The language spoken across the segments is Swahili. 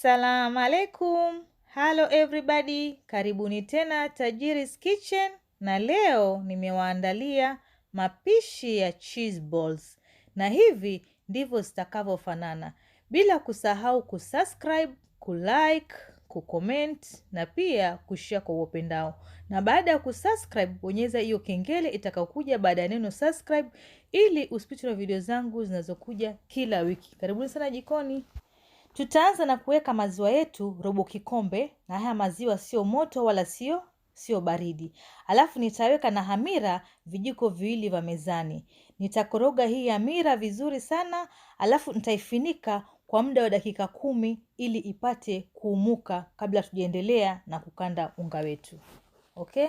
Assalamu alaikum. Hello everybody. Karibuni tena Tajiri's Kitchen, na leo nimewaandalia mapishi ya cheeseballs. Na hivi ndivyo zitakavyofanana. Bila kusahau kusubscribe, kulike, kucomment na pia kushare kwa wapendao. Na baada ya kusubscribe, bonyeza hiyo kengele itakayokuja baada ya neno subscribe ili usipitwe na video zangu zinazokuja kila wiki. Karibuni sana jikoni. Tutaanza na kuweka maziwa yetu robo kikombe, na haya maziwa sio moto wala sio baridi. Alafu nitaweka na hamira vijiko viwili vya mezani. Nitakoroga hii hamira vizuri sana, alafu nitaifunika kwa muda wa dakika 10 ili ipate kuumuka kabla tujaendelea na kukanda unga wetu. Okay?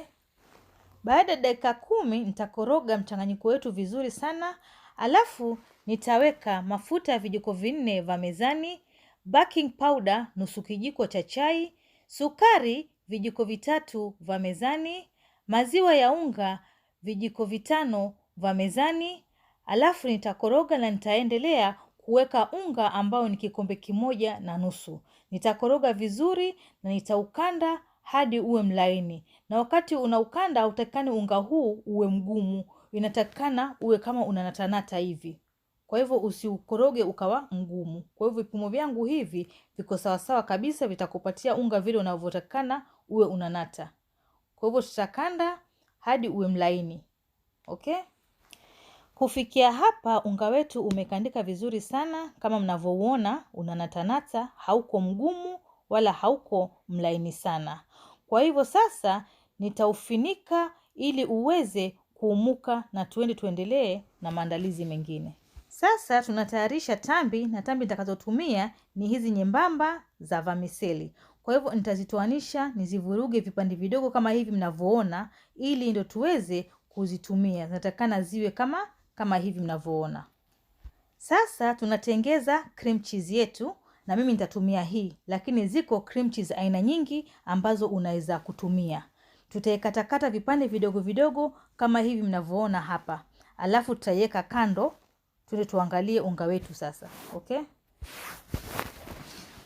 Baada ya dakika 10 nitakoroga mchanganyiko wetu vizuri sana, alafu nitaweka mafuta ya vijiko 4 vya mezani, baking powder nusu kijiko cha chai, sukari vijiko 3 vya mezani, maziwa ya unga vijiko 5 vya mezani. Alafu nitakoroga na nitaendelea kuweka unga ambao ni kikombe 1 na nusu. Nitakoroga vizuri na nitaukanda hadi uwe mlaini. Na wakati unaukanda hautakani unga huu uwe mgumu, inatakana uwe kama unanatanata hivi. Kwa hivyo usiukoroge ukawa mgumu. Kwa hivyo vipimo vyangu hivi viko sawa sawa kabisa, vitakupatia unga vile unavyotakana uwe unanata. Kwa hivyo tutakanda hadi uwe mlaini. Okay? Kufikia hapa unga wetu umekandika vizuri sana, kama mnavyoona unanatanata, hauko mgumu wala hauko mlaini sana. Kwa hivyo sasa nitaufinika ili uweze kuumuka na tuendelee na maandalizi mengine. Sasa tunatayarisha tambi, na tambi nitakazotumia ni hizi nyembamba za vermicelli. Kwa hivyo nitazitoanisha, nizivuruge vipande vidogo kama hivi mnavyoona, ili ndio tuweze kuzitumia. Zinatakana ziwe kama hivi mnavyoona. Sasa tunatengeza cream cheese yetu, na mimi nitatumia hii, lakini ziko cream cheese aina nyingi ambazo unaweza kutumia. Tutaikatakata vipande vidogo vidogo kama hivi mnavyoona hapa. Alafu tutaiweka kando. Tuangalie unga wetu sasa. Okay?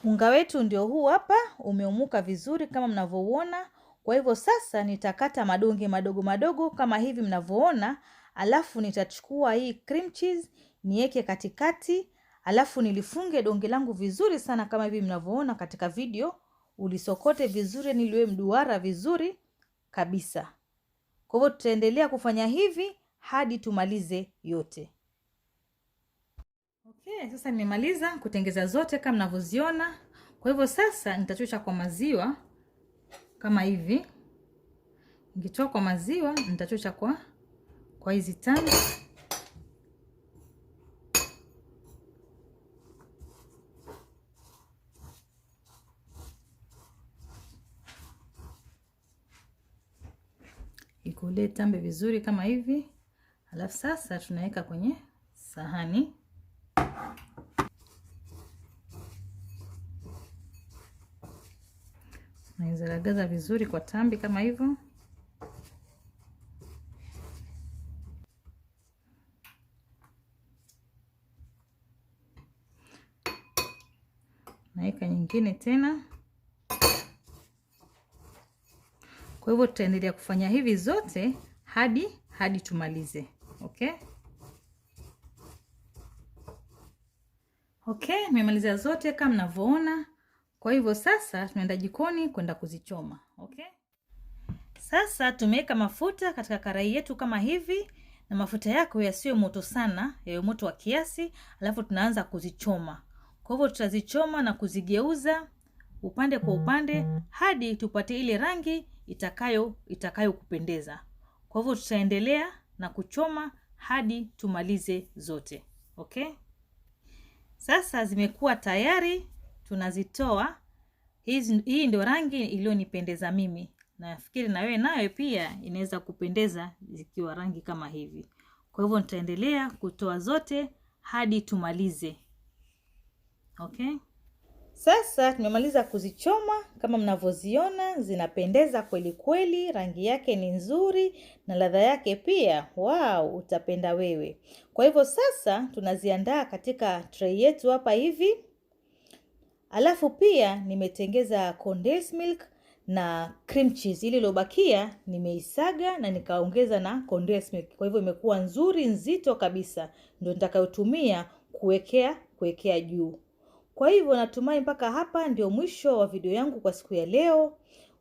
Unga wetu ndio huu hapa, umeumuka vizuri kama mnavyoona. Kwa hivyo sasa nitakata madonge madogo madogo kama hivi mnavyoona. Alafu nitachukua hii cream cheese niweke katikati, alafu nilifunge donge langu vizuri sana kama hivi mnavyoona katika video. Ulisokote vizuri niliwe mduara vizuri kabisa. Kwa hivyo tutaendelea kufanya hivi hadi tumalize yote. Okay, sasa nimemaliza kutengeza zote kama mnavyoziona. Kwa hivyo sasa nitachucha kwa maziwa kama hivi. Nikitoa kwa maziwa nitachucha kwa hizi tambi. Ikule tambi vizuri kama hivi. Alafu sasa tunaweka kwenye sahani. Naizaragaza vizuri kwa tambi kama hivyo. Naweka nyingine tena. Kwa hivyo tutaendelea kufanya hivi zote hadi tumalize. Okay? Okay, nimemaliza zote kama mnavyoona. Kwa hivyo sasa tunaenda jikoni kwenda kuzichoma. Okay? Sasa tumeweka mafuta katika karai yetu kama hivi, na mafuta yako yasiwe moto sana, yawe moto wa kiasi, alafu tunaanza kuzichoma. Kwa hivyo tutazichoma na kuzigeuza upande kwa upande hadi tupate ile rangi itakayo kupendeza. Kwa hivyo tutaendelea na kuchoma hadi tumalize zote. Okay? Sasa zimekuwa tayari, tunazitoa. Hii ndio rangi iliyonipendeza mimi. Nafikiri na wewe nayo pia inaweza kupendeza zikiwa rangi kama hivi. Kwa hivyo nitaendelea kutoa zote hadi tumalize. Okay? Sasa tumemaliza kuzichoma kama mnavyoziona, zinapendeza kweli kweli, rangi yake ni nzuri na ladha yake pia, wow, utapenda wewe. Kwa hivyo sasa tunaziandaa katika tray yetu hapa hivi. Alafu pia nimetengeza condensed milk na cream cheese. Ili lobakia nimeisaga na nikaongeza na condensed milk. Kwa hivyo imekuwa nzuri nzito kabisa. Ndio nitakayotumia kuwekea juu. Kwa hivyo natumai mpaka hapa ndio mwisho wa video yangu kwa siku ya leo.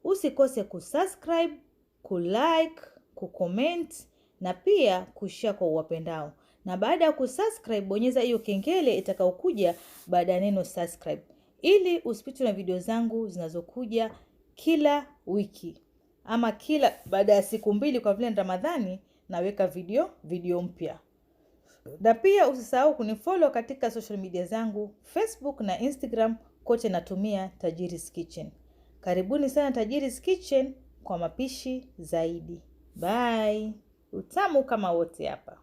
Usikose kusubscribe, kulike, kucomment na pia kushare kwa uwapendao. Na baada ya kusubscribe bonyeza hiyo kengele itakayokuja baada ya neno subscribe, ili usipitwe na video zangu zinazokuja kila wiki ama kila baada ya siku 2, kwa vile ni Ramadhani naweka video mpya. Na pia usisahau kunifollow katika social media zangu Facebook na Instagram, kote natumia Tajiri's Kitchen. Karibuni sana Tajiri's Kitchen kwa mapishi zaidi. Bye. Utamu kama wote hapa.